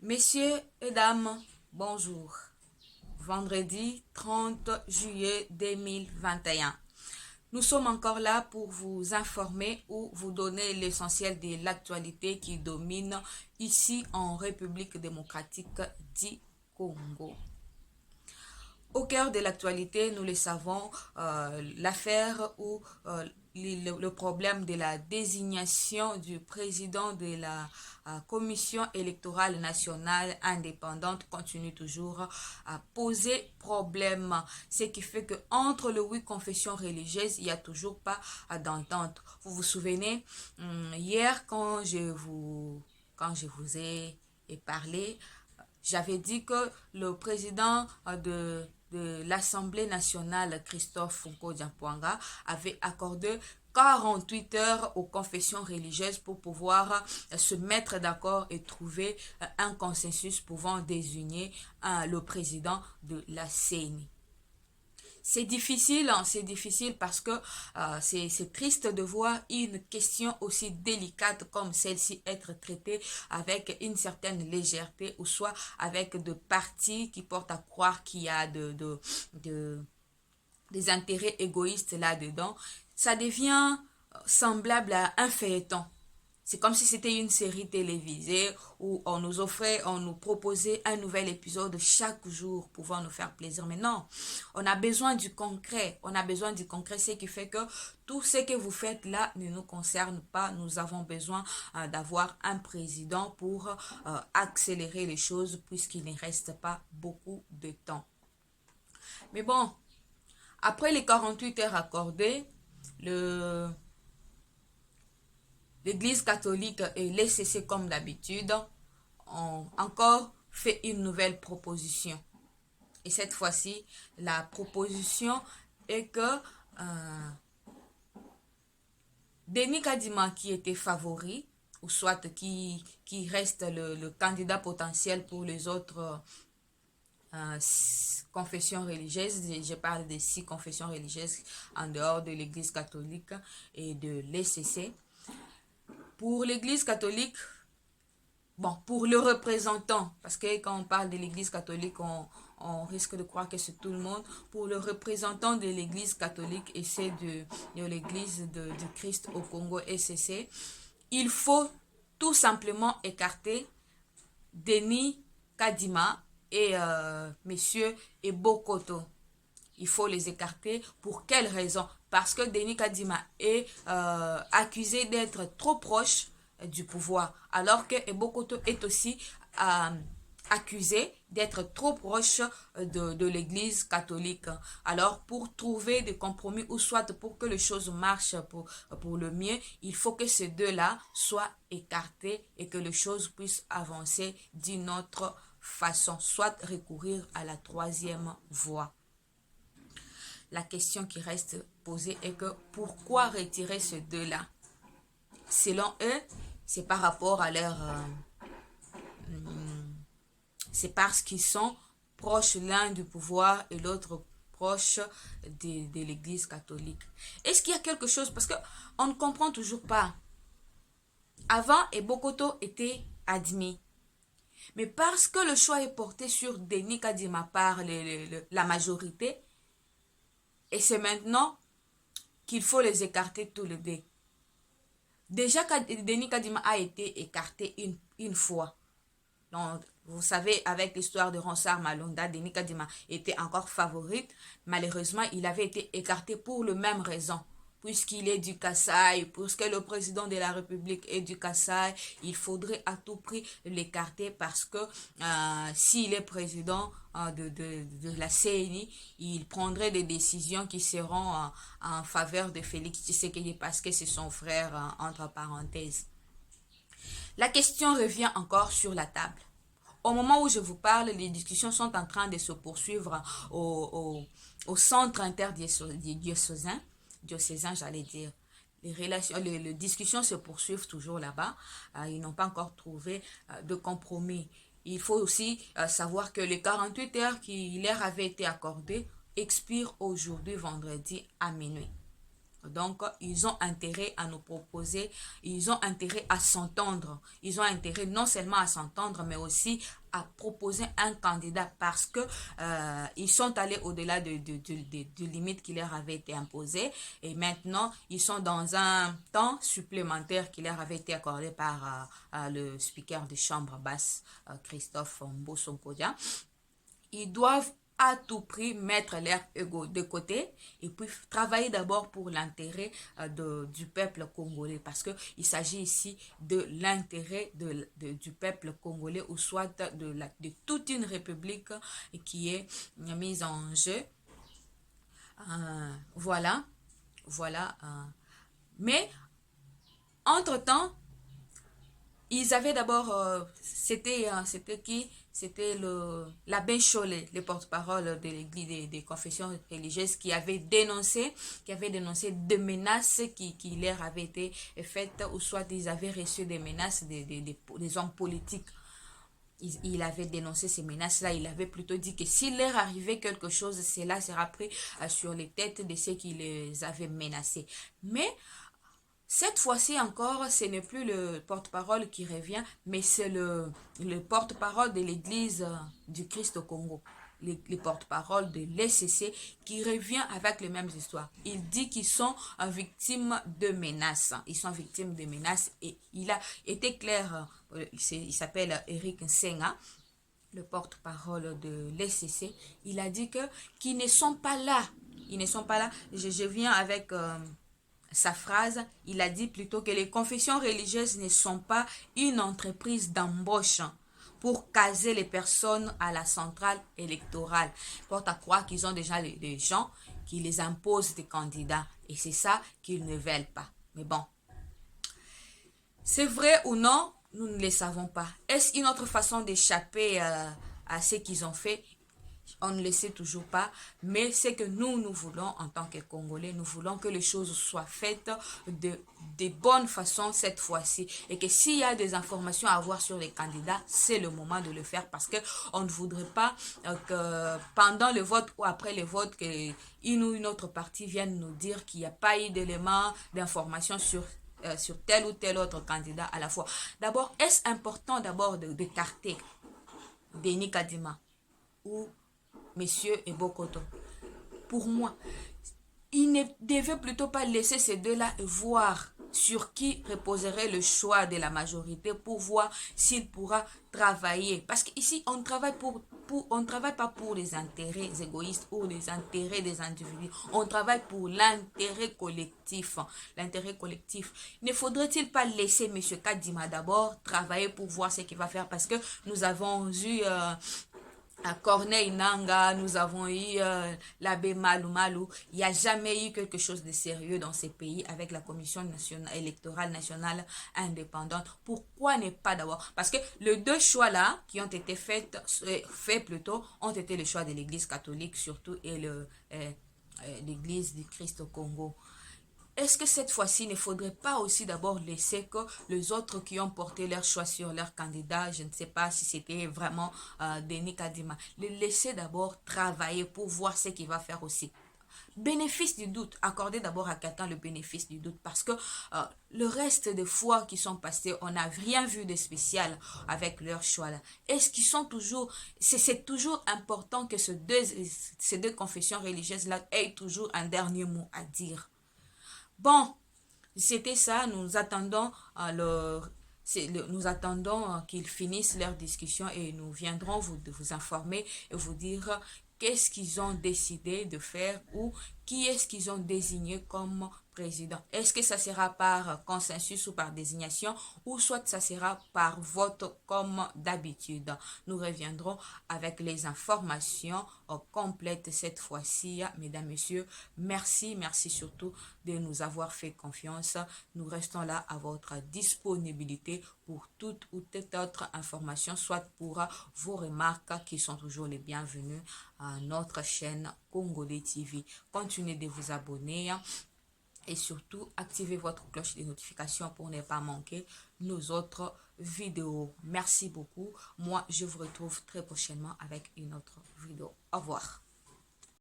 Messieurs et dames, bonjour. Vendredi 30 juillet 2021. Nous sommes encore là pour vous informer ou vous donner l'essentiel de l'actualité qui domine ici en République démocratique du Congo. Au cœur de l'actualité, nous le savons, l'affaire ou le problème de la désignation du président de la Commission électorale nationale indépendante continue toujours à poser problème. Ce qui fait que entre les 8 confessions religieuses, il n'y a toujours pas d'entente. Vous vous souvenez, hier quand je vous ai parlé, j'avais dit que le président de l'Assemblée nationale, Christophe Foucault-Diampouanga, avait accordé 48 heures aux confessions religieuses pour pouvoir se mettre d'accord et trouver un consensus pouvant désigner le président de la CENI. C'est difficile parce que c'est triste de voir une question aussi délicate comme celle-ci être traitée avec une certaine légèreté ou soit avec de partis qui portent à croire qu'il y a des intérêts égoïstes là-dedans. Ça devient semblable à un feuilleton. C'est comme si c'était une série télévisée où on nous proposait un nouvel épisode chaque jour pouvant nous faire plaisir. Mais non, on a besoin du concret. On a besoin du concret, ce qui fait que tout ce que vous faites là ne nous concerne pas. Nous avons besoin d'avoir un président pour accélérer les choses puisqu'il ne reste pas beaucoup de temps. Mais bon, après les 48 heures accordées, l'Église catholique et l'ECC, comme d'habitude, ont encore fait une nouvelle proposition. Et cette fois-ci, la proposition est que Denis Kadima, qui était favori, ou soit qui reste le candidat potentiel pour les autres confessions religieuses, je parle des 6 confessions religieuses en dehors de l'Église catholique et de l'ECC. Pour l'Église catholique, bon, pour le représentant, parce que quand on parle de l'Église catholique, on risque de croire que c'est tout le monde. Pour le représentant de l'Église catholique et c'est de l'Église de Christ au Congo, ECC, il faut tout simplement écarter Denis Kadima et Monsieur Ebokoto. Il faut les écarter. Pour quelle raison? Parce que Denis Kadima est accusé d'être trop proche du pouvoir, alors que Ebokoto est aussi accusé d'être trop proche de l'église catholique. Alors, pour trouver des compromis ou soit pour que les choses marchent pour le mieux, il faut que ces deux-là soient écartés et que les choses puissent avancer d'une autre façon, soit recourir à la troisième voie. La question qui reste posée est que pourquoi retirer ces deux-là? Selon eux, c'est par rapport à leur... c'est parce qu'ils sont proches l'un du pouvoir et l'autre proche de l'église catholique. Est-ce qu'il y a quelque chose? Parce qu'on ne comprend toujours pas. Avant, Ebokoto était admis. Mais parce que le choix est porté sur Denis Kadima par la majorité, et c'est maintenant qu'il faut les écarter tous les deux. Déjà, Denis Kadima a été écarté une fois. Donc, vous savez, avec l'histoire de Ronsard Malonda, Denis Kadima était encore favorite. Malheureusement, il avait été écarté pour la même raison. Puisqu'il est du Kasaï, puisque le président de la République est du Kasaï, il faudrait à tout prix l'écarter parce que s'il est président de la CENI, il prendrait des décisions qui seront en faveur de Félix Tshisekedi parce que c'est son frère, entre parenthèses. La question revient encore sur la table. Au moment où je vous parle, les discussions sont en train de se poursuivre au centre interdiocésain, j'allais dire. Les discussions se poursuivent toujours là-bas. Ils n'ont pas encore trouvé de compromis. Il faut aussi savoir que les 48 heures qui leur avaient été accordées expirent aujourd'hui, vendredi, à minuit. Donc, ils ont intérêt à nous proposer, ils ont intérêt à s'entendre. Ils ont intérêt non seulement à s'entendre, mais aussi à proposer un candidat parce que ils sont allés au-delà de limites qui leur avaient été imposées et maintenant, ils sont dans un temps supplémentaire qui leur avait été accordé par le speaker de chambre basse, Christophe Mbosonkodia. Ils doivent à tout prix mettre leur ego de côté et puis travailler d'abord pour l'intérêt du peuple congolais parce qu'il s'agit ici de l'intérêt du peuple congolais ou soit de toute une république qui est mise en jeu. Voilà, voilà. Mais, entre-temps, ils avaient d'abord, c'était qui? C'était l'abbé Chollet, le porte-parole de l'église des confessions religieuses qui avait dénoncé des menaces qui leur avaient été faites, ou soit ils avaient reçu des menaces des hommes politiques. Il avait dénoncé ces menaces-là. Il avait plutôt dit que s'il leur arrivait quelque chose, cela sera pris sur les têtes de ceux qui les avaient menacés. Mais cette fois-ci encore, ce n'est plus le porte-parole qui revient, mais c'est le porte-parole de l'Église du Christ au Congo, les porte-parole de l'ECC qui revient avec les mêmes histoires. Il dit qu'ils sont victimes de menaces. Ils sont victimes de menaces et il a été clair, il s'appelle Eric Nsenga, le porte-parole de l'ECC. Il a dit qu'ils ne sont pas là. Ils ne sont pas là. Je viens avec sa phrase, il a dit plutôt que les confessions religieuses ne sont pas une entreprise d'embauche pour caser les personnes à la centrale électorale. Porte à croire qu'ils ont déjà des gens qui les imposent des candidats et c'est ça qu'ils ne veulent pas. Mais bon, c'est vrai ou non, nous ne le savons pas. Est-ce une autre façon d'échapper à ce qu'ils ont fait? On ne le sait toujours pas, mais c'est que nous voulons, en tant que Congolais, nous voulons que les choses soient faites de bonne façon cette fois-ci. Et que s'il y a des informations à avoir sur les candidats, c'est le moment de le faire parce qu'on ne voudrait pas que pendant le vote ou après le vote, qu'une ou une autre partie vienne nous dire qu'il n'y a pas eu d'éléments d'information sur tel ou tel autre candidat à la fois. D'abord, est-ce important d'abord d'écarter Denis Kadima ou Monsieur Ebokoto? Pour moi, il ne devait plutôt pas laisser ces deux-là voir sur qui reposerait le choix de la majorité pour voir s'il pourra travailler. Parce qu'ici, on travaille on ne travaille pas pour les intérêts égoïstes ou les intérêts des individus. On travaille pour l'intérêt collectif. L'intérêt collectif. Ne faudrait-il pas laisser M. Kadima d'abord travailler pour voir ce qu'il va faire? Parce que nous avons eu à Corneille Nanga, nous avons eu l'abbé Malou Malou. Il n'y a jamais eu quelque chose de sérieux dans ces pays avec la commission électorale nationale indépendante. Pourquoi ne pas d'abord? Parce que les deux choix-là qui ont été faits plutôt, ont été les choix de l'Église catholique surtout et l'Église du Christ au Congo. Est-ce que cette fois-ci, il ne faudrait pas aussi d'abord laisser que les autres qui ont porté leur choix sur leur candidat, je ne sais pas si c'était vraiment Denis Kadima, les laisser d'abord travailler pour voir ce qu'il va faire aussi. Bénéfice du doute, accorder d'abord à quelqu'un le bénéfice du doute parce que le reste des fois qui sont passées, on n'a rien vu de spécial avec leur choix là. Est-ce qu'ils sont toujours, c'est toujours important que ces deux confessions religieuses là aient toujours un dernier mot à dire. Bon, c'était ça. Nous attendons nous attendons qu'ils finissent leur discussion et nous viendrons vous informer et vous dire qu'est-ce qu'ils ont décidé de faire ou qui est-ce qu'ils ont désigné comme président. Est-ce que ça sera par consensus ou par désignation ou soit ça sera par vote comme d'habitude. Nous reviendrons avec les informations complètes cette fois-ci. Mesdames, Messieurs, merci surtout de nous avoir fait confiance. Nous restons là à votre disponibilité pour toute ou toute autre information, soit pour vos remarques qui sont toujours les bienvenues à notre chaîne Congolais TV. Continuez de vous abonner et surtout activez votre cloche de notification pour ne pas manquer nos autres vidéos. Merci beaucoup. Moi, je vous retrouve très prochainement avec une autre vidéo. Au revoir.